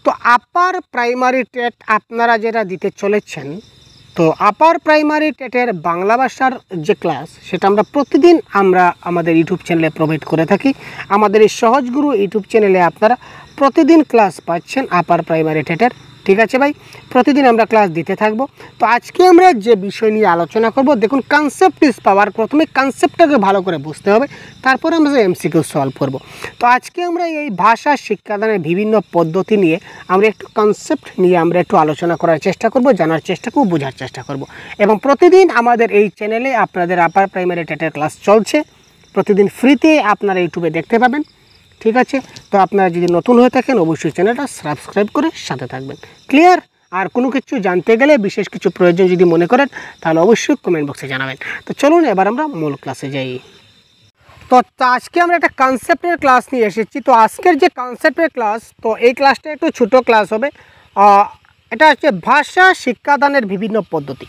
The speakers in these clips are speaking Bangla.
তো আপার প্রাইমারি টেট আপনারা যেটা দিতে চলেছেন, তো আপার প্রাইমারি টেটের বাংলা ভাষার যে ক্লাস সেটা আমরা প্রতিদিন আমাদের ইউটিউব চ্যানেলে প্রোভাইড করে থাকি। আমাদের এই সহজগুরু ইউটিউব চ্যানেলে আপনারা প্রতিদিন ক্লাস পাচ্ছেন আপার প্রাইমারি টেটের। ঠিক আছে ভাই, প্রতিদিন আমরা ক্লাস দিতে থাকব। তো আজকে আমরা যে বিষয় নিয়ে আলোচনা করব, দেখুন কনসেপ্ট ইজ পাওয়ার। প্রথমে কনসেপ্টটাকে ভালো করে বুঝতে হবে, তারপরে আমরা এমসিকিউ সলভ করব। তো আজকে আমরা এই ভাষা শিক্ষাদানের বিভিন্ন পদ্ধতি নিয়ে আমরা একটু কনসেপ্ট নিয়ে আমরা একটু আলোচনা করার চেষ্টা করব, জানার চেষ্টা করব, বোঝার চেষ্টা করব। এবং প্রতিদিন আমাদের এই চ্যানেলে আপনাদের আপার প্রাইমারি টেটের ক্লাস চলছে, প্রতিদিন ফ্রিতে আপনারা ইউটিউবে দেখতে পাবেন। ঠিক আছে, তো আপনারা যদি নতুন হয়ে থাকেন অবশ্যই চ্যানেলটা সাবস্ক্রাইব করে সাথে থাকবেন। ক্লিয়ার? আর কোনো কিছু জানতে গেলে, বিশেষ কিছু প্রয়োজন যদি মনে করেন, তাহলে অবশ্যই কমেন্ট বক্সে জানাবেন। তো চলুন এবার আমরা মূল ক্লাসে যাই। তো আজকে আমরা একটা কনসেপ্টের ক্লাস নিয়ে এসেছি। তো আজকের যে কনসেপ্টের ক্লাস, তো এই ক্লাসটা একটু ছোটো ক্লাস হবে। এটা হচ্ছে ভাষা শিক্ষাদানের বিভিন্ন পদ্ধতি।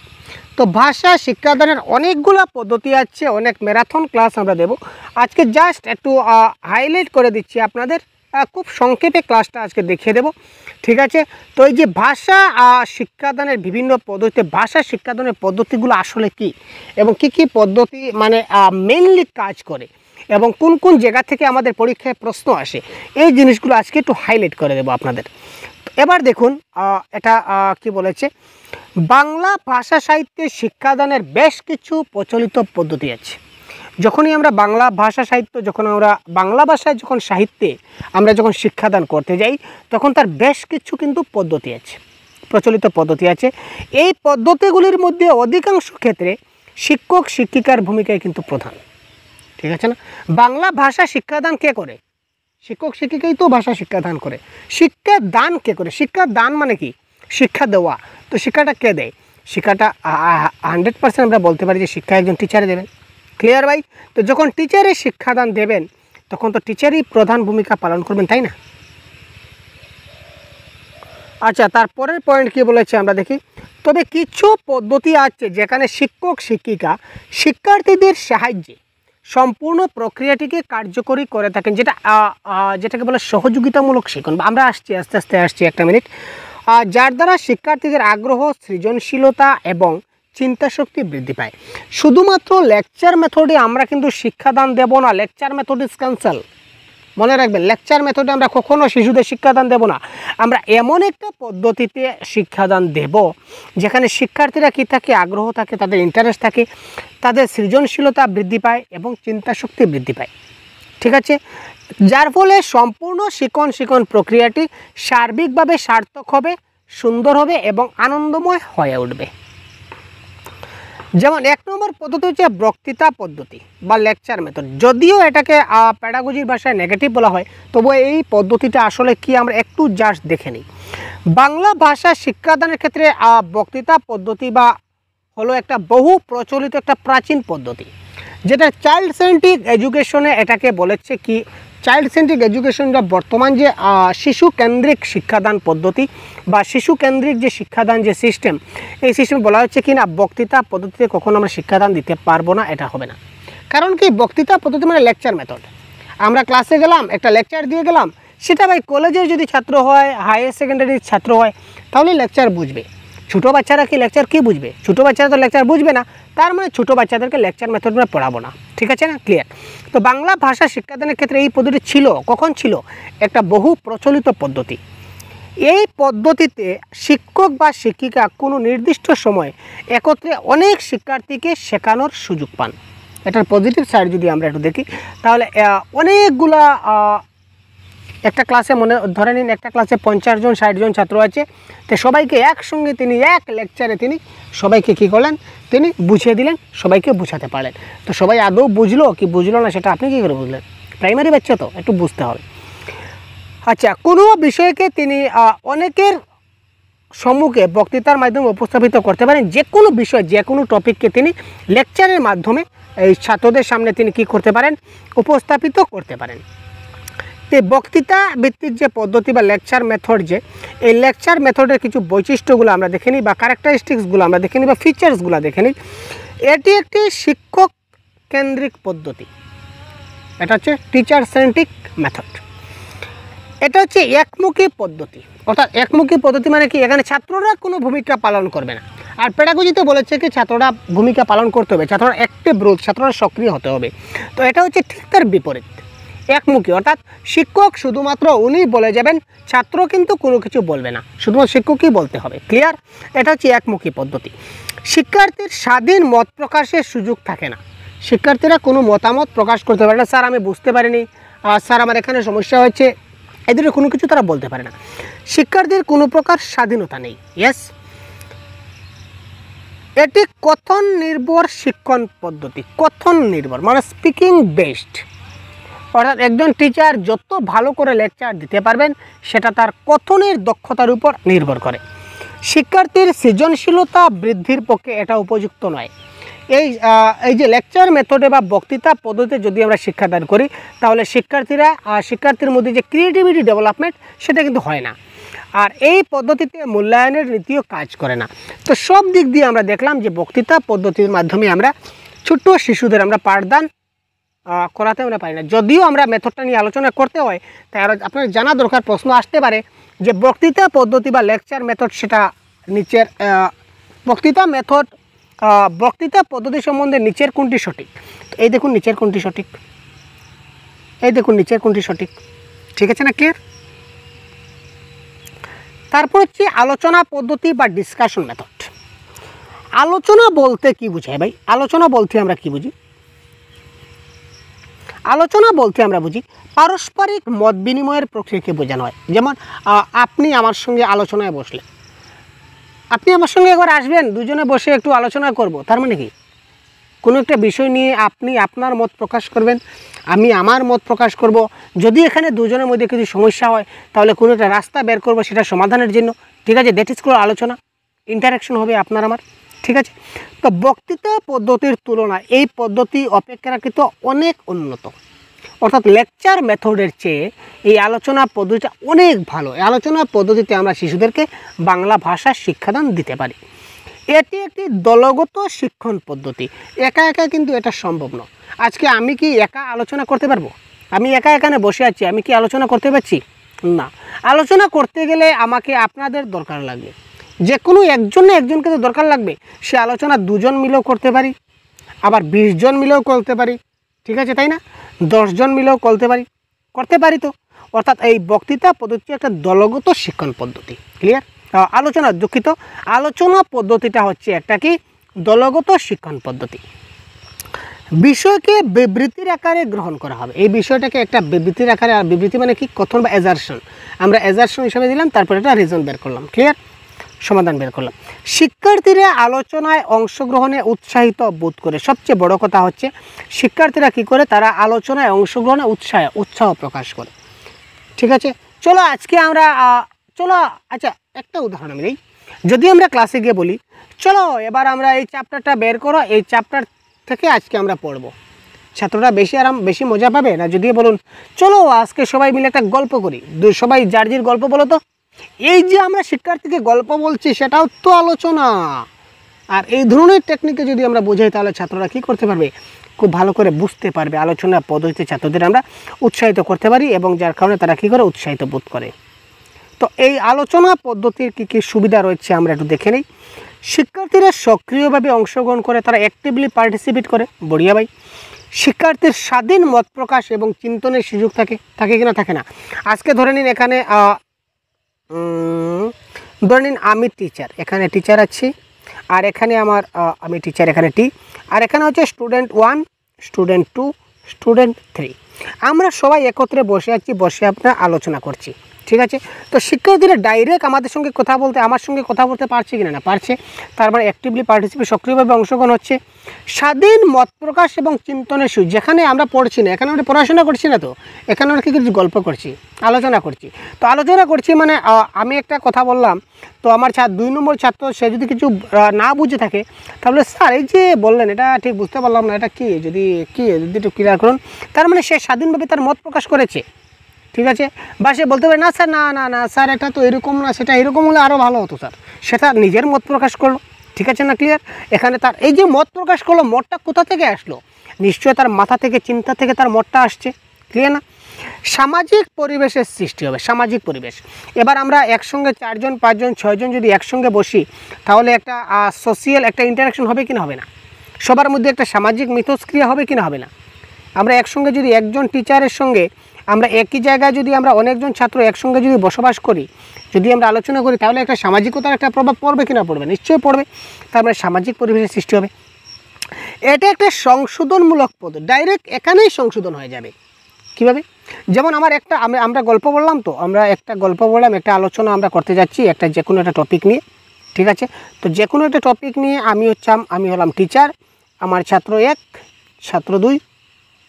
তো ভাষা শিক্ষাদানের অনেকগুলো পদ্ধতি আছে, অনেক ম্যারাথন ক্লাস আমরা দেব। আজকে জাস্ট একটু হাইলাইট করে দিচ্ছি আপনাদের, খুব সংক্ষেপে ক্লাসটা আজকে দেখিয়ে দেব। ঠিক আছে, তো এই যে ভাষা শিক্ষাদানের বিভিন্ন পদ্ধতি, ভাষা শিক্ষাদানের পদ্ধতিগুলো আসলে কি এবং কি কি পদ্ধতি মানে মেইনলি কাজ করে এবং কোন কোন জায়গা থেকে আমাদের পরীক্ষায় প্রশ্ন আসে, এই জিনিসগুলো আজকে একটু হাইলাইট করে দেব আপনাদের। এবার দেখুন, এটা কি বলেছে, বাংলা ভাষা সাহিত্যে শিক্ষাদানের বেশ কিছু প্রচলিত পদ্ধতি আছে। যখনই আমরা বাংলা ভাষা সাহিত্য, যখন আমরা বাংলা ভাষায় যখন সাহিত্যে আমরা যখন শিক্ষাদান করতে যাই, তখন তার বেশ কিছু কিন্তু পদ্ধতি আছে, প্রচলিত পদ্ধতি আছে। এই পদ্ধতিগুলির মধ্যে অধিকাংশ ক্ষেত্রে শিক্ষক শিক্ষিকার ভূমিকায় কিন্তু প্রধান। ঠিক আছে না? বাংলা ভাষা শিক্ষাদান কে করে? শিক্ষক শিক্ষিকাই তো ভাষা শিক্ষাদান করে। শিক্ষা দান কে করে? শিক্ষা দান মানে কি? শিক্ষা দেওয়া। তো শিক্ষাটা কে দেয়? শিক্ষাটা 100% আমরা বলতে পারি যে শিক্ষা একজন টিচারে দেবেন। ক্লিয়ার ভাই? তো যখন টিচারে শিক্ষাদান দেবেন, তখন তো টিচারই প্রধান ভূমিকা পালন করবেন, তাই না? আচ্ছা, তারপরের পয়েন্ট কি বলেছে আমরা দেখি। তবে কিছু পদ্ধতি আছে যেখানে শিক্ষক শিক্ষিকা শিক্ষার্থীদের সাহায্যে সম্পূর্ণ প্রক্রিয়াটিকে কার্যকরী করে থাকেন, যেটাকে বলে সহযোগিতামূলক শিক্ষণ। আমরা আস্তে আস্তে আসছি, একটা মিনিট। যার দ্বারা শিক্ষার্থীদের আগ্রহ, সৃজনশীলতা এবং চিন্তা শক্তি বৃদ্ধি পায়। শুধুমাত্র লেকচার মেথডে আমরা কিন্তু শিক্ষাদান দেব না। লেকচার মেথড ইজ ক্যান্সেল, মনে রাখবেন। লেকচার মেথডে আমরা কখনো শিশুদের শিক্ষাদান দেব না। আমরা এমন একটা পদ্ধতিতে শিক্ষাদান দেব যেখানে শিক্ষার্থীরা কী থাকে, আগ্রহ থাকে, তাদের ইন্টারেস্ট থাকে, তাদের সৃজনশীলতা বৃদ্ধি পায় এবং চিন্তা শক্তি বৃদ্ধি পায়। ঠিক আছে, যার ফলে সম্পূর্ণ শিক্ষণ প্রক্রিয়াটি সার্বিকভাবে সার্থক হবে, সুন্দর হবে এবং আনন্দময় হয়ে উঠবে। যেমন 1 নম্বর পদ্ধতি হচ্ছে বক্তৃতা পদ্ধতি বা লেকচার মেথড। যদিও এটাকে প্যাডাগজির ভাষায় নেগেটিভ বলা হয়, তবুও এই পদ্ধতিটা আসলে কি আমরা একটু জাস্ট দেখে নিই। বাংলা ভাষা শিক্ষাদানের ক্ষেত্রে বক্তৃতা পদ্ধতি বা হলো একটা বহু প্রচলিত একটা প্রাচীন পদ্ধতি, যেটা চাইল্ড সেন্ট্রিক এডুকেশনে এটাকে বলেছে কি, চাইল্ড সেন্ট্রিক এডুকেশনটা বর্তমান যে শিশু কেন্দ্রিক শিক্ষাদান পদ্ধতি বা শিশু কেন্দ্রিক যে শিক্ষাদান যে সিস্টেম, এই সিস্টেম বলা হচ্ছে কি না, বক্তৃতা পদ্ধতিতে কখনো আমরা শিক্ষাদান দিতে পারবো না, এটা হবে না। কারণ কি, বক্তৃতা পদ্ধতি মানে লেকচার মেথড। আমরা ক্লাসে গেলাম, একটা লেকচার দিয়ে গেলাম, সেটা ভাই কলেজের যদি ছাত্র হয়, হায়ার সেকেন্ডারির ছাত্র হয়, তাহলে লেকচার বুঝবে। ছোটো বাচ্চারা কি লেকচার কী বুঝবে? ছোটো বাচ্চারা তো লেকচার বুঝবে না। তার মানে ছোটো বাচ্চাদেরকে লেকচার মেথড আমরা পড়াবো না। ঠিক আছে না? ক্লিয়ার? তো বাংলা ভাষা শিক্ষাদানের ক্ষেত্রে এই পদ্ধতি ছিল, কখন ছিল? একটা বহু প্রচলিত পদ্ধতি। এই পদ্ধতিতে শিক্ষক বা শিক্ষিকা কোনো নির্দিষ্ট সময় একত্রে অনেক শিক্ষার্থীকে শেখানোর সুযোগ পান। এটার পজিটিভ সাইড যদি আমরা একটু দেখি, তাহলে অনেকগুলা একটা ক্লাসে ধরে নিন, একটা ক্লাসে 50 জন 60 জন ছাত্র আছে, তো সবাইকে একসঙ্গে তিনি এক লেকচারে তিনি সবাইকে কী করলেন, তিনি বুঝিয়ে দিলেন, সবাইকে বুঝাতে পারলেন। তো সবাই আদৌ বুঝলো কি বুঝলো না সেটা আপনি কী করে বুঝলেন? প্রাইমারি বাচ্চা তো, একটু বুঝতে হবে। আচ্ছা, কোনো বিষয়কে তিনি অনেকের সম্মুখে বক্তৃতার মাধ্যমে উপস্থাপিত করতে পারেন। যে কোনো বিষয়, যে কোনো টপিককে তিনি লেকচারের মাধ্যমে এই ছাত্রদের সামনে তিনি কী করতে পারেন, উপস্থাপিত করতে পারেন। এই বক্তৃতা ভিত্তিক যে পদ্ধতি বা লেকচার মেথড, যে এই লেকচার মেথডের কিছু বৈশিষ্ট্যগুলো আমরা দেখে নিই বা ক্যারেক্টারিস্টিক্সগুলো আমরা দেখে নিই বা ফিচার্সগুলো দেখে নিই। এটি একটি শিক্ষক কেন্দ্রিক পদ্ধতি, এটা হচ্ছে টিচার সেন্ট্রিক মেথড। এটা হচ্ছে একমুখী পদ্ধতি। অর্থাৎ একমুখী পদ্ধতি মানে কি, এখানে ছাত্ররা কোনো ভূমিকা পালন করবে না। আর পেডাগজিতে বলেছে কি ছাত্ররা ভূমিকা পালন করতে হবে, ছাত্ররা অ্যাক্টিভ রোল, ছাত্ররা সক্রিয় হতে হবে। তো এটা হচ্ছে ঠিক তার বিপরীত, একমুখী। অর্থাৎ শিক্ষক শুধুমাত্র উনি বলে যাবেন, ছাত্র কিন্তু কোনো কিছু বলবে না, শুধুমাত্র শিক্ষকই বলতে হবে। ক্লিয়ার? এটা হচ্ছে একমুখী পদ্ধতি। শিক্ষার্থীর স্বাধীন মত প্রকাশের সুযোগ থাকে না, শিক্ষার্থীরা কোনো মতামত প্রকাশ করতে পারে না। স্যার আমি বুঝতে পারিনি, স্যার আমার এখানে সমস্যা হচ্ছে, এদের কোনো কিছু তারা বলতে পারে না। শিক্ষার্থীর কোনো প্রকার স্বাধীনতা নেই। ইয়েস, এটি কথন নির্ভর শিক্ষণ পদ্ধতি। কথন নির্ভর মানে স্পিকিং বেসড। অর্থাৎ একজন টিচার যত ভালো করে লেকচার দিতে পারবেন সেটা তার কথনের দক্ষতার উপর নির্ভর করে। শিক্ষার্থীর সৃজনশীলতা বৃদ্ধির পক্ষে এটা উপযুক্ত নয়। এই যে লেকচার মেথডে বা বক্তৃতা পদ্ধতিতে যদি আমরা শিক্ষাদান করি, তাহলে শিক্ষার্থীর মধ্যে যে ক্রিয়েটিভিটি ডেভেলপমেন্ট সেটা কিন্তু হয় না। আর এই পদ্ধতিতে মূল্যায়নের নীতিও কাজ করে না। তো সব দিক দিয়ে আমরা দেখলাম যে বক্তৃতা পদ্ধতির মাধ্যমে আমরা ছোট্ট শিশুদের আমরা পাঠদান করাতে আমরা পারি না। যদিও আমরা মেথডটা নিয়ে আলোচনা করতে হয়, তাই আপনার জানা দরকার, প্রশ্ন আসতে পারে যে বক্তৃতা পদ্ধতি বা লেকচার মেথড সেটা নিচের বক্তৃতা পদ্ধতি সম্বন্ধে নিচের কোনটি সঠিক। এই দেখুন নিচের কোনটি সঠিক, এই দেখুন নিচের কোনটি সঠিক। ঠিক আছে না? ক্লিয়ার? তারপর হচ্ছে আলোচনা পদ্ধতি বা ডিসকাশন মেথড। আলোচনা বলতে কি বোঝায় ভাই? আলোচনা বলতে আমরা কি বুঝি? আলোচনা বলতে আমরা বুঝি পারস্পরিক মত বিনিময়ের প্রক্রিয়াকে বোঝানো হয়। যেমন আপনি আমার সঙ্গে আলোচনায় বসলেন, আপনি আমার সঙ্গে একবার আসবেন, দুজনে বসে একটু আলোচনা করব। তার মানে কি, কোনো একটা বিষয় নিয়ে আপনি আপনার মত প্রকাশ করবেন, আমি আমার মত প্রকাশ করব। যদি এখানে দুজনের মধ্যে কিছু সমস্যা হয়, তাহলে কোনো একটা রাস্তা বের করব সেটা সমাধানের জন্য। ঠিক আছে? দ্যাট ইজ কল আলোচনা, ইন্টারাকশন হবে আপনার আমার। ঠিক আছে? তো বক্তৃতা পদ্ধতির তুলনায় এই পদ্ধতি অপেক্ষাকৃত অনেক উন্নত। অর্থাৎ লেকচার মেথডের চেয়ে এই আলোচনা পদ্ধতিটা অনেক ভালো। এই আলোচনা পদ্ধতিতে আমরা শিশুদেরকে বাংলা ভাষার শিক্ষাদান দিতে পারি। এটি একটি দলগত শিক্ষণ পদ্ধতি, একা একা কিন্তু এটা সম্ভব নয়। আজকে আমি কি একা আলোচনা করতে পারবো? আমি একা এখানে বসে আছি, আমি কি আলোচনা করতে পারছি? না। আলোচনা করতে গেলে আমাকে আপনাদের দরকার লাগবে, যে কোনো একজনকে তো দরকার লাগবে। সে আলোচনা দুজন মিলেও করতে পারি, আবার 20 জন মিলেও করতে পারি। ঠিক আছে, তাই না? 10 জন মিলেও করতে পারি তো। অর্থাৎ এই বক্তৃতা পদ্ধতি একটা দলগত শিক্ষণ পদ্ধতি। ক্লিয়ার? আলোচনা পদ্ধতিটা হচ্ছে একটা কি দলগত শিক্ষণ পদ্ধতি। বিষয়কে বিবৃতির আকারে গ্রহণ করা হবে। এই বিষয়টাকে একটা বিবৃতির আকারে, আর বিবৃতি মানে কি, কথন বা অ্যাজারশন। আমরা অ্যাজারশন হিসেবে দিলাম, তারপরে একটা রিজন বের করলাম। ক্লিয়ার? সমাধান বের করলাম। শিক্ষার্থীরা আলোচনায় অংশগ্রহণে উৎসাহিত বোধ করে। সবচেয়ে বড় কথা হচ্ছে শিক্ষার্থীরা কি করে, তারা আলোচনায় অংশগ্রহণে উৎসাহ প্রকাশ করে। ঠিক আছে? চলো আজকে আমরা আচ্ছা একটা উদাহরণ আমি দিই। যদি আমরা ক্লাসে গিয়ে বলি, চলো এবার আমরা এই চ্যাপ্টারটা বের করো, এই চ্যাপ্টার থেকে আজকে আমরা পড়ব, ছাত্ররা বেশি মজা পাবে না যদি বলুন চলো আজকে সবাই মিলে একটা গল্প করি, সবাই যার গল্প বলো তো। এই যে আমরা শিক্ষার্থীকে গল্প বলছি সেটাও তো আলোচনা। আর এই ধরনের টেকনিকে যদি আমরা বোঝাই, তাহলে ছাত্ররা কি করতে পারবে, খুব ভালো করে বুঝতে পারবে। আলোচনা পদ্ধতিতে ছাত্রদের আমরা উৎসাহিত করতে পারি, এবং যার কারণে তারা কী করে, উৎসাহিত বোধ করে। তো এই আলোচনা পদ্ধতির কী কী সুবিধা রয়েছে আমরা একটু দেখে নিই। শিক্ষার্থীরা সক্রিয়ভাবে অংশগ্রহণ করে, তারা অ্যাক্টিভলি পার্টিসিপেট করে। বড়িয়া ভাই। শিক্ষার্থীর স্বাধীন মত প্রকাশ এবং চিন্তনের সুযোগ থাকে কিনা, থাকে না। আজকে ধরে নিন এখানে আমি টিচার, এখানে টিচার আছি, আর এখানে আমি টিচার, এখানে টি, আর এখানে হচ্ছে স্টুডেন্ট 1, স্টুডেন্ট 2, স্টুডেন্ট 3। আমরা সবাই একত্রে বসে আছি, বসে আপনারা আলোচনা করছি। ঠিক আছে? তো শিক্ষার্থীরা ডাইরেক্ট আমার সঙ্গে কথা বলতে পারছে কিনা, না পারছে। তারপরে অ্যাক্টিভলি পার্টিসিপেট, সক্রিয়ভাবে অংশগ্রহণ হচ্ছে। স্বাধীন মত প্রকাশ এবং চিন্তনের সুযোগ। যেখানে আমরা পড়ছি না, এখানে আমরা পড়াশোনা করছি না, তো এখানে আমরা কী করছি, গল্প করছি, আলোচনা করছি। তো আলোচনা করছি মানে আমি একটা কথা বললাম, তো আমার 2 নম্বর ছাত্র সে যদি কিছু না বুঝে থাকে, তাহলে স্যার এই যে বললেন এটা ঠিক বুঝতে পারলাম না, এটা যদি একটু ক্লিয়ার করুন। তার মানে সে স্বাধীনভাবে তার মত প্রকাশ করেছে। ঠিক আছে? বা সে বলতে পারে না স্যার, না স্যার এটা তো এরকম না, সেটা এরকম হলে আরও ভালো হতো স্যার। সেটা নিজের মত প্রকাশ করলো। ঠিক আছে না? ক্লিয়ার? এখানে তার এই যে মত প্রকাশ করলো, মতটা কোথা থেকে আসলো? নিশ্চয় তার মাথা থেকে, চিন্তা থেকে তার মতটা আসছে। ক্লিয়ার না? সামাজিক পরিবেশের সৃষ্টি হবে, সামাজিক পরিবেশ। এবার আমরা একসঙ্গে 4 জন 5 জন 6 জন যদি একসঙ্গে বসি তাহলে একটা সোশিয়াল একটা ইন্টারাকশন হবে কি না হবে না? সবার মধ্যে একটা সামাজিক মিথস্ক্রিয়া হবে কি না হবে না? আমরা একসঙ্গে যদি একজন টিচারের সঙ্গে আমরা একই জায়গায় যদি আমরা অনেকজন ছাত্র একসঙ্গে যদি বসবাস করি, যদি আমরা আলোচনা করি, তাহলে একটা সামাজিকতার একটা প্রভাব পড়বে কি না পড়বে? নিশ্চয়ই পড়বে। তার মানে সামাজিক পরিবেশের সৃষ্টি হবে। এটা একটা সংশোধনমূলক পদ্ধতি, ডাইরেক্ট এখানেই সংশোধন হয়ে যাবে। কীভাবে? যেমন আমরা গল্প বললাম, তো আমরা একটা গল্প বললাম, একটা আলোচনা আমরা করতে যাচ্ছি একটা যে কোনো একটা টপিক নিয়ে, ঠিক আছে? তো যে কোনো একটা টপিক নিয়ে আমি হলাম টিচার, আমার ছাত্র 1, ছাত্র 2,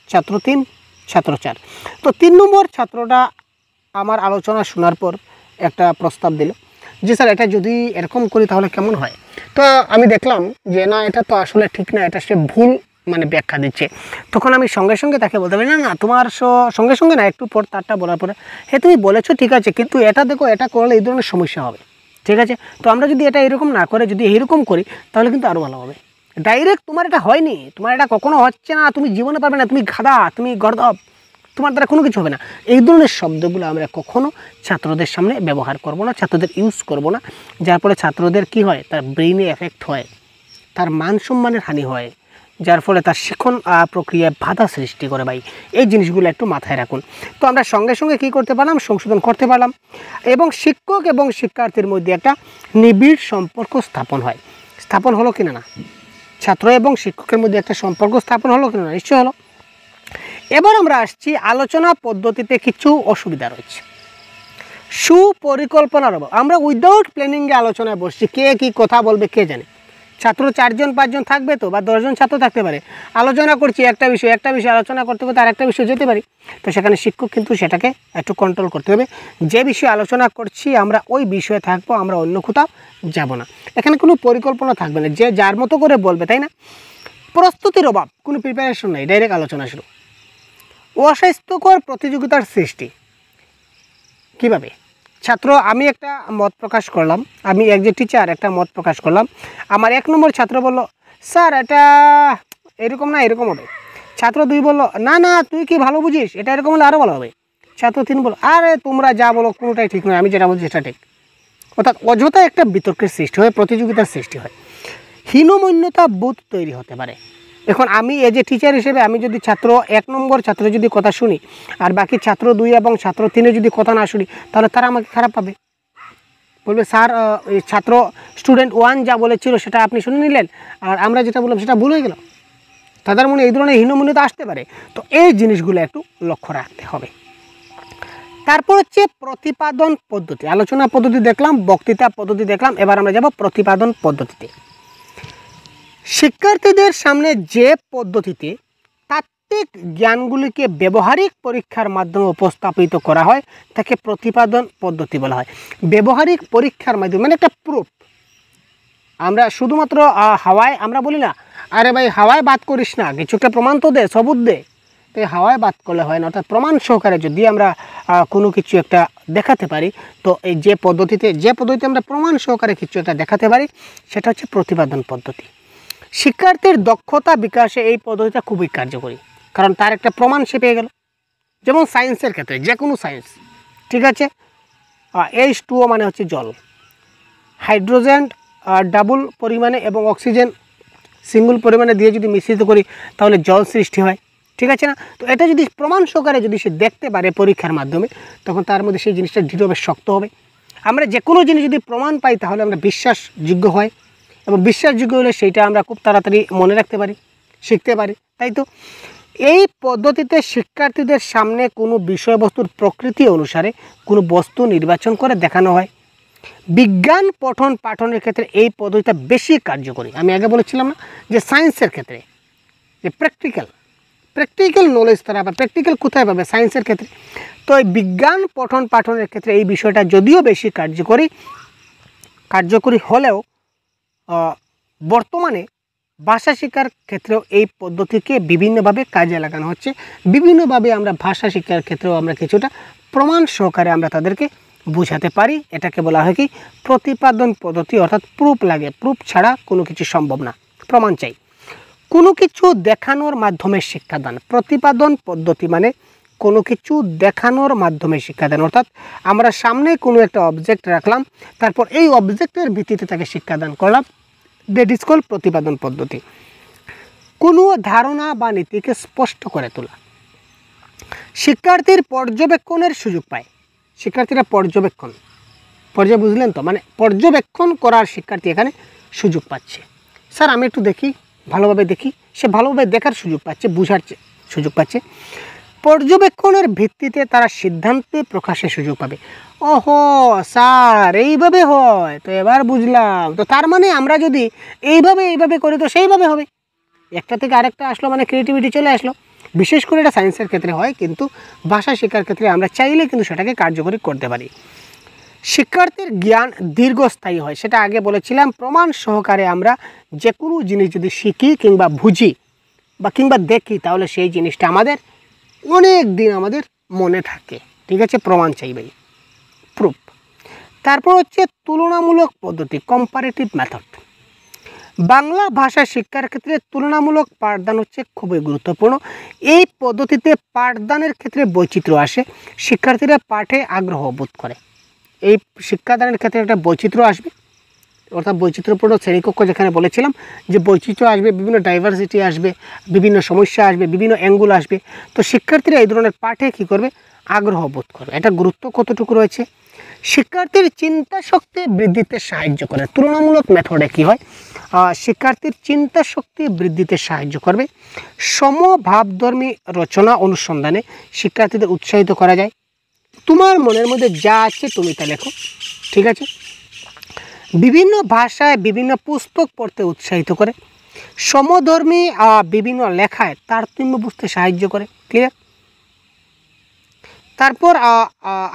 ছাত্র 3, ছাত্র 4। তো 3 নম্বর ছাত্রটা আমার আলোচনা শোনার পর একটা প্রস্তাব দিল যে স্যার এটা যদি এরকম করি তাহলে কেমন হয়। তো আমি দেখলাম যে না, এটা তো আসলে ঠিক না, এটা সে ভুল মানে ব্যাখ্যা দিচ্ছে। তখন আমি সঙ্গে সঙ্গে তাকে বলতে পারি, না না তোমার সঙ্গে সঙ্গে না, একটু পর তারটা বলার পরে, হ্যাঁ তুমি বলেছো ঠিক আছে, কিন্তু এটা দেখো, এটা করলে এই ধরনের সমস্যা হবে, ঠিক আছে? তো আমরা যদি এটা এরকম না করে যদি এইরকম করি তাহলে কিন্তু আরও ভালো হবে। ডাইরেক্ট তোমার এটা হয়নি, তোমার এটা কখনো হচ্ছে না, তুমি জীবনে পারবে না, তুমি গাধা, তুমি গর্দভ, তোমার দ্বারা কোনো কিছু হবে না। এই ধরনের শব্দগুলো আমরা কখনো ছাত্রদের সামনে ব্যবহার করব না, ছাত্রদের ইউজ করব না, যার ফলে ছাত্রদের কি হয়, তার ব্রেইনে এফেক্ট হয়, তার মান সম্মানের হানি হয়, যার ফলে তার শিক্ষণ প্রক্রিয়ায় বাধা সৃষ্টি করে। ভাই এই জিনিসগুলো একটু মাথায় রাখুন। তো আমরা সঙ্গে সঙ্গে কী করতে পারলাম, সংশোধন করতে পারলাম, এবং শিক্ষক এবং শিক্ষার্থীর মধ্যে একটা নিবিড় সম্পর্ক স্থাপন হয়। স্থাপন হলো কিনা না? ছাত্র এবং শিক্ষকের মধ্যে একটা সম্পর্ক স্থাপন হলো কিনা না? নিশ্চয় হলো। এবার আমরা আসছি, আলোচনা পদ্ধতিতে কিছু অসুবিধা রয়েছে। সুপরিকল্পনার অভাব। আমরা উইদাউট প্ল্যানিংয়ে আলোচনায় বসছি, কে কী কথা বলবে কে জানে। ছাত্র 4 জন 5 জন থাকবে তো, বা 10 জন ছাত্র থাকতে পারে, আলোচনা করছি একটা বিষয় আলোচনা করতে করতে আরেকটা বিষয় যেতে পারি। তো সেখানে শিক্ষক কিন্তু সেটাকে একটু কন্ট্রোল করতে হবে, যে বিষয়ে আলোচনা করছি আমরা ওই বিষয়ে থাকবো, আমরা অন্য কোথাও যাব না। এখানে কোনো পরিকল্পনা থাকবে না, যে যার মতো করে বলবে, তাই না? প্রস্তুতির অভাব, কোনো প্রিপারেশন নেই, ডাইরেক্ট আলোচনা শুরু। অস্বাস্থ্যকর প্রতিযোগিতার সৃষ্টি। কিভাবে? ছাত্র, আমি একটা মত প্রকাশ করলাম, আমি একজন টিচার একটা মত প্রকাশ করলাম, আমার 1 নম্বর ছাত্র বলল স্যার এটা এরকম না, এরকম হবে। ছাত্র 2 বলল না না তুই কি ভালো বুঝিস, এটা এরকম হলে আরও ভালো হবে। ছাত্র 3 বলল আরে তোমরা যা বলো কোনোটাই ঠিক নয়, আমি যেটা বলছি সেটা ঠিক। অর্থাৎ অযথা একটা বিতর্কের সৃষ্টি হয়, প্রতিযোগিতার সৃষ্টি হয়, হীনমন্যতা বোধ তৈরি হতে পারে। এখন আমি এজ এ টিচার হিসেবে আমি যদি ছাত্র 1 নম্বর ছাত্র যদি কথা শুনি আর বাকি ছাত্র 2 এবং ছাত্র 3 যদি কথা না শুনি, তাহলে তারা আমাকে খারাপ পাবে, বলবে স্যার ছাত্র স্টুডেন্ট 1 যা বলেছিল সেটা আপনি শুনে নিলেন, আর আমরা যেটা বললাম সেটা ভুল হয়ে গেল। তাদের মনে এই ধরনের হীনমন্যতা আসতে পারে। তো এই জিনিসগুলো একটু লক্ষ্য রাখতে হবে। তারপর হচ্ছে প্রতিপাদন পদ্ধতি। আলোচনা পদ্ধতি দেখলাম, বক্তৃতা পদ্ধতি দেখলাম, এবার আমরা যাব প্রতিপাদন পদ্ধতিতে। শিক্ষার্থীদের সামনে যে পদ্ধতিতে তাত্ত্বিক জ্ঞানগুলিকে ব্যবহারিক পরীক্ষার মাধ্যমে উপস্থাপিত করা হয় তাকে প্রতিপাদন পদ্ধতি বলা হয়। ব্যবহারিক পরীক্ষার মাধ্যমে মানে একটা প্রুফ। আমরা শুধুমাত্র হাওয়ায় আমরা বলি না, আরে ভাই হাওয়ায় বাদ করিস না, কিছু একটা প্রমাণ তো দে, সবুত দে। তো হাওয়ায় বাদ করলে হয় না, অর্থাৎ প্রমাণ সহকারে যদি আমরা কোনো কিছু একটা দেখাতে পারি, তো এই যে পদ্ধতিতে আমরা প্রমাণ সহকারে কিছু একটা দেখাতে পারি সেটা হচ্ছে প্রতিপাদন পদ্ধতি। শিক্ষার্থীর দক্ষতা বিকাশে এই পদ্ধতিটা খুবই কার্যকরী, কারণ তার একটা প্রমাণ সে পেয়ে গেল। যেমন সায়েন্সের ক্ষেত্রে, যে কোনো সায়েন্স, ঠিক আছে, H2O মানে হচ্ছে জল, হাইড্রোজেন ডাবল পরিমাণে এবং অক্সিজেন সিঙ্গল পরিমাণে দিয়ে যদি মিশ্রিত করি তাহলে জল সৃষ্টি হয়, ঠিক আছে না? তো এটা যদি প্রমাণ সহকারে যদি সে দেখতে পারে পরীক্ষার মাধ্যমে, তখন তার মধ্যে সেই জিনিসটা দৃঢ়ভাবে শক্ত হবে। আমরা যে কোনো জিনিস যদি প্রমাণ পাই তাহলে আমরা বিশ্বাসযোগ্য হয়, এবং বিশ্বাসযোগ্য হলে সেইটা আমরা খুব তাড়াতাড়ি মনে রাখতে পারি, শিখতে পারি, তাই তো? এই পদ্ধতিতে শিক্ষার্থীদের সামনে কোনো বিষয়বস্তুর প্রকৃতি অনুসারে কোনো বস্তু নির্বাচন করে দেখানো হয়। বিজ্ঞান পঠন পাঠনের ক্ষেত্রে এই পদ্ধতিটা বেশি কার্যকরী। আমি আগে বলেছিলাম না যে সায়েন্সের ক্ষেত্রে যে প্র্যাকটিক্যাল নলেজ তারা পাবে, প্র্যাকটিক্যাল কোথায় পাবে? সায়েন্সের ক্ষেত্রে। তো এই বিজ্ঞান পঠন পাঠনের ক্ষেত্রে এই বিষয়টা যদিও বেশি কার্যকরী হলেও বর্তমানে ভাষা শিক্ষার ক্ষেত্রেও এই পদ্ধতিকে বিভিন্নভাবে কাজে লাগানো হচ্ছে। বিভিন্নভাবে আমরা ভাষা শিক্ষার ক্ষেত্রেও আমরা কিছুটা প্রমাণ সহকারে আমরা তাদেরকে বোঝাতে পারি। এটাকে বলা হয় কি প্রতিপাদন পদ্ধতি, অর্থাৎ প্রুফ লাগে, প্রুফ ছাড়া কোনো কিছু সম্ভব না, প্রমাণ চাই। কোনো কিছু দেখানোর মাধ্যমে শিক্ষাদান। প্রতিপাদন পদ্ধতি মানে কোনো কিছু দেখানোর মাধ্যমে শিক্ষাদান, অর্থাৎ আমরা সামনে কোনো একটা অবজেক্ট রাখলাম, তারপর এই অবজেক্টের ভিত্তিতে তাকে শিক্ষাদান করলাম, দ্যাট ইজ কল্ড প্রতিপাদন পদ্ধতি। কোনো ধারণা বা নীতিকে স্পষ্ট করে তোলা। শিক্ষার্থীর পর্যবেক্ষণের সুযোগ পায়। শিক্ষার্থীরা পর্যবেক্ষণ বুঝলেন তো, মানে পর্যবেক্ষণ করার শিক্ষার্থী এখানে সুযোগ পাচ্ছে। স্যার আমি একটু দেখি, ভালোভাবে দেখি, সে ভালোভাবে দেখার সুযোগ পাচ্ছে, বুঝার সুযোগ পাচ্ছে। পর্যবেক্ষণের ভিত্তিতে তারা সিদ্ধান্তে প্রকাশের সুযোগ পাবে। ওহো স্যার এইভাবে হয়, তো এবার বুঝলাম, তো তার মানে আমরা যদি এইভাবে করি তো সেইভাবে হবে। একটা থেকে আরেকটা আসলো, মানে ক্রিয়েটিভিটি চলে আসলো। বিশেষ করে এটা সায়েন্সের ক্ষেত্রে হয়, কিন্তু ভাষা শেখার ক্ষেত্রে আমরা চাইলে কিন্তু সেটাকে কার্যকরী করতে পারি। শিক্ষার্থীর জ্ঞান দীর্ঘস্থায়ী হয়, সেটা আগে বলেছিলাম। প্রমাণ সহকারে আমরা যে কোনো জিনিস যদি শিখি কিংবা বুঝি বা কিংবা দেখি, তাহলে সেই জিনিসটা আমাদের অনেক দিন আমাদের মনে থাকে। ঠিক আছে, প্রমাণ চাইবেই, প্রুফ। তারপর হচ্ছে তুলনামূলক পদ্ধতি, কম্পারেটিভ মেথড। বাংলা ভাষা শিক্ষার ক্ষেত্রে তুলনামূলক পাঠদান হচ্ছে খুবই গুরুত্বপূর্ণ। এই পদ্ধতিতে পাঠদানের ক্ষেত্রে বৈচিত্র্য আসে, শিক্ষার্থীরা পাঠে আগ্রহ বোধ করে। এই শিক্ষাদানের ক্ষেত্রে একটা বৈচিত্র্য আসবে, অর্থাৎ বৈচিত্র্যপূর্ণ শ্রেণীকক্ষ যেখানে বলেছিলাম যে বৈচিত্র্য আসবে, বিভিন্ন ডাইভার্সিটি আসবে, বিভিন্ন সমস্যা আসবে, বিভিন্ন অ্যাঙ্গুল আসবে। তো শিক্ষার্থীরা এই ধরনের পাঠে কী করবে, আগ্রহ বোধ করবে। এটা গুরুত্ব কতটুকু রয়েছে। শিক্ষার্থীর চিন্তা শক্তি বৃদ্ধিতে সাহায্য করে। তুলনামূলক মেথডে কী হয়, শিক্ষার্থীর চিন্তা শক্তি বৃদ্ধিতে সাহায্য করবে। সমভাবধর্মী রচনা অনুসন্ধানে শিক্ষার্থীদের উৎসাহিত করা যায়। তোমার মনের মধ্যে যা আছে তুমি তা লেখো, ঠিক আছে। বিভিন্ন ভাষায় বিভিন্ন পুস্তক পড়তে উৎসাহিত করে। সমধর্মী বিভিন্ন লেখায় তারতম্য বুঝতে সাহায্য করে। ক্লিয়ার। তারপর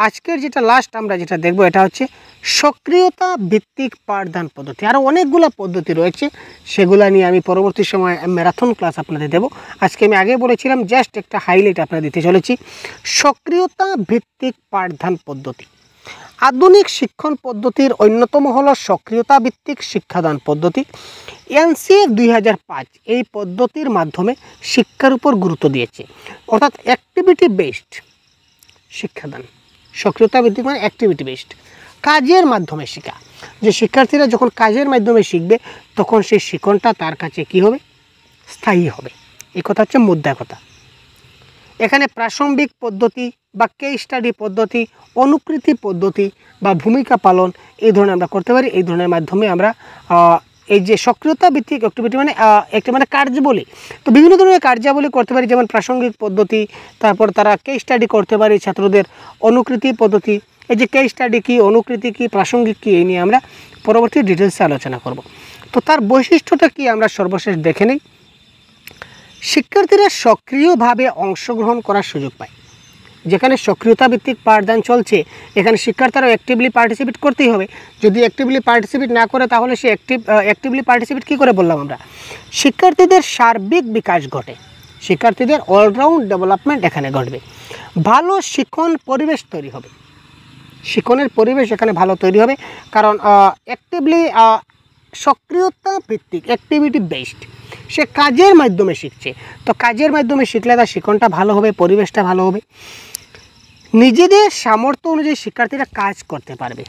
আজকের যেটা লাস্ট আমরা যেটা দেখব, এটা হচ্ছে সক্রিয়তা ভিত্তিক পাঠদান পদ্ধতি। আরও অনেকগুলো পদ্ধতি রয়েছে, সেগুলো নিয়ে আমি পরবর্তী সময় ম্যারাথন ক্লাস আপনাদের দেব। আজকে আমি আগে বলেছিলাম, জাস্ট একটা হাইলাইট আপনাদের দিতে চলেছি। সক্রিয়তা ভিত্তিক পাঠদান পদ্ধতি। আধুনিক শিক্ষণ পদ্ধতির অন্যতম হল সক্রিয়তা ভিত্তিক শিক্ষাদান পদ্ধতি। এনসিএফ 2005 এই পদ্ধতির মাধ্যমে শিক্ষার উপর গুরুত্ব দিয়েছে, অর্থাৎ অ্যাক্টিভিটি বেসড শিক্ষাদান। সক্রিয়তা ভিত্তিক মানে অ্যাক্টিভিটি বেসড, কাজের মাধ্যমে শেখা। যে শিক্ষার্থীরা যখন কাজের মাধ্যমে শিখবে, তখন সেই শিক্ষণটা তার কাছে কী হবে, স্থায়ী হবে। এই কথা হচ্ছে মুদ্রা কথা। এখানে প্রাসঙ্গিক পদ্ধতি বা কেস স্টাডি পদ্ধতি, অনুকৃতি পদ্ধতি বা ভূমিকা পালন, এই ধরনের আমরা করতে পারি। এই ধরনের মাধ্যমে আমরা এই যে সক্রিয়তা ভিত্তিক অ্যাক্টিভিটি মানে একটা মানে কার্যাবলী, তো বিভিন্ন ধরনের কার্যাবলী করতে পারি, যেমন প্রাসঙ্গিক পদ্ধতি, তারপর তারা কেস স্টাডি করতে পারি ছাত্রদের, অনুকৃতি পদ্ধতি। এই যে কেস স্টাডি কী, অনুকৃতি কী, প্রাসঙ্গিক কী, এই নিয়ে আমরা পরবর্তী ডিটেলসে আলোচনা করব। তো তার বৈশিষ্ট্যটা কি আমরা সর্বশেষ দেখে নিই। শিক্ষার্থীরা সক্রিয়ভাবে অংশগ্রহণ করার সুযোগ পায়। যেখানে সক্রিয়তা ভিত্তিক পাঠদান চলছে, এখানে শিক্ষার্থীরা অ্যাক্টিভলি পার্টিসিপেট করতেই হবে। যদি অ্যাক্টিভলি পার্টিসিপেট না করে, তাহলে সে অ্যাক্টিভলি পার্টিসিপেট কী করে বললাম আমরা, শিক্ষার্থীদের সার্বিক বিকাশ ঘটে, শিক্ষার্থীদের অলরাউন্ড ডেভেলপমেন্ট এখানে ঘটবে। ভালো শিক্ষণ পরিবেশ তৈরি হবে, শিক্ষণের পরিবেশ এখানে ভালো তৈরি হবে, কারণ অ্যাক্টিভলি সক্রিয়তা ভিত্তিক অ্যাক্টিভিটি বেসড, সে কাজের মাধ্যমে শিখছে। তো কাজের মাধ্যমে শিখলে তার শিক্ষণটা ভালো হবে, পরিবেশটা ভালো হবে। নিজেদের সামর্থ্য অনুযায়ী শিক্ষার্থীরা কাজ করতে পারবে।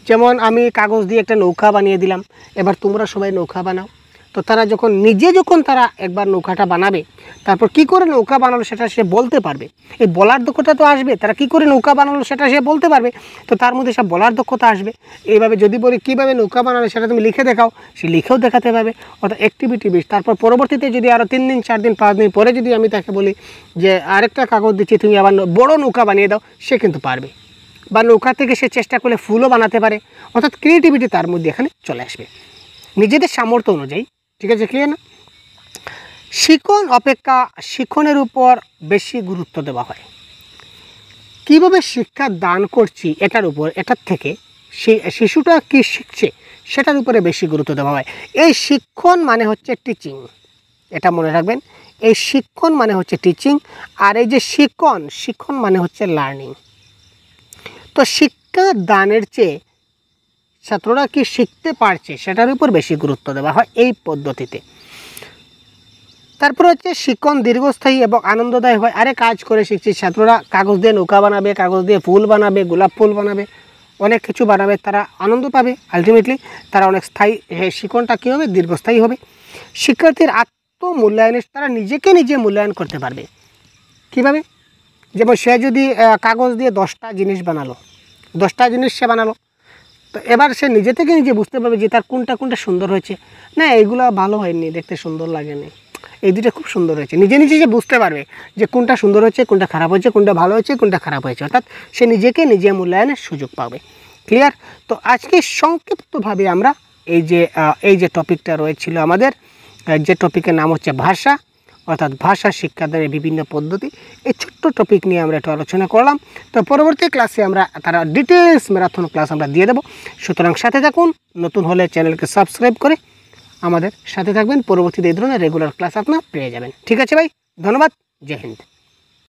যেমন আমি কাগজ দিয়ে একটা নৌকা বানিয়ে দিলাম, এবার তোমরা সবাই নৌকা বানাও। তো তারা যখন তারা একবার নৌকাটা বানাবে, তারপর কি করে নৌকা বানালো সেটা সে বলতে পারবে। এই বলার দক্ষতা তো আসবে, তারা কি করে নৌকা বানালো সেটা সে বলতে পারবে, তো তার মধ্যে সব বলার দক্ষতা আসবে। এইভাবে যদি বলি কীভাবে নৌকা বানালো, সেটা তুমি লিখে দেখাও, সে লিখেও দেখাতে পারবে, অর্থাৎ অ্যাক্টিভিটি বেস। তারপর পরবর্তীতে যদি আরও 3 দিন 4 দিন 5 দিন পরে যদি আমি তাকে বলি যে আরেকটা কাগজ দিচ্ছি, তুমি আবার বড় নৌকা বানিয়ে দাও, সে কিন্তু পারবে। বা নৌকা থেকে সে চেষ্টা করলে ফুলও বানাতে পারে, অর্থাৎ ক্রিয়েটিভিটি তার মধ্যে এখানে চলে আসবে নিজেদের সামর্থ্য অনুযায়ী। ঠিক আছে, ক্লিয়ার না? শিক্ষণ অপেক্ষা শিক্ষণের উপর বেশি গুরুত্ব দেওয়া হয়। কীভাবে শিক্ষা দান করছি এটার থেকে শিশুটা কি শিখছে সেটার উপরে বেশি গুরুত্ব দেওয়া হয়। এই শিক্ষণ মানে হচ্ছে টিচিং, এটা মনে রাখবেন। এই শিক্ষণ মানে হচ্ছে টিচিং, আর এই যে শিক্ষণ মানে হচ্ছে লার্নিং। তো শিক্ষা দানের চেয়ে ছাত্ররা কি শিখতে পারছে সেটার উপর বেশি গুরুত্ব দেওয়া হয় এই পদ্ধতিতে। তারপরে হচ্ছে শিক্ষণ দীর্ঘস্থায়ী এবং আনন্দদায়ক হয়। আরে কাজ করে শিখছি, ছাত্ররা কাগজ দিয়ে নৌকা বানাবে, কাগজ দিয়ে ফুল বানাবে, গোলাপ ফুল বানাবে, অনেক কিছু বানাবে, তারা আনন্দ পাবে। আলটিমেটলি তারা অনেক স্থায়ী, শিক্ষণটা কী হবে, দীর্ঘস্থায়ী হবে। শিক্ষার্থীর আত্মমূল্যায়নে তারা নিজেকে নিজে মূল্যায়ন করতে পারবে। কীভাবে? যেমন সে যদি কাগজ দিয়ে 10টা জিনিস বানালো, 10টা জিনিস সে বানালো, তো এবার সে নিজে থেকে নিজে বুঝতে পারবে যে তার কোনটা কোনটা সুন্দর হয়েছে, না এগুলো ভালো হয়নি, দেখতে সুন্দর লাগেনি, এই দুটো খুব সুন্দর হয়েছে। নিজে নিজে যে বুঝতে পারবে যে কোনটা সুন্দর হয়েছে, কোনটা খারাপ হয়েছে, কোনটা ভালো হয়েছে, কোনটা খারাপ হয়েছে, অর্থাৎ সে নিজেকে নিজে মূল্যায়নের সুযোগ পাবে। ক্লিয়ার? তো আজকে সংক্ষিপ্তভাবে আমরা এই যে টপিকটা রয়েছিল আমাদের, যে টপিকের নাম হচ্ছে ভাষা, অর্থাৎ ভাষা শিক্ষাদানের বিভিন্ন পদ্ধতি, এই ছোট্ট টপিক নিয়ে আমরা একটু আলোচনা করলাম। তো পরবর্তী ক্লাসে আমরা তারা ডিটেলস ম্যারাথন ক্লাস আমরা দিয়ে দেবো। সুতরাং সাথে থাকুন, নতুন হলে চ্যানেলকে সাবস্ক্রাইব করে আমাদের সাথে থাকবেন, পরবর্তীতে এই ধরনের রেগুলার ক্লাস আপনারা পেয়ে যাবেন। ঠিক আছে ভাই, ধন্যবাদ, জয় হিন্দ।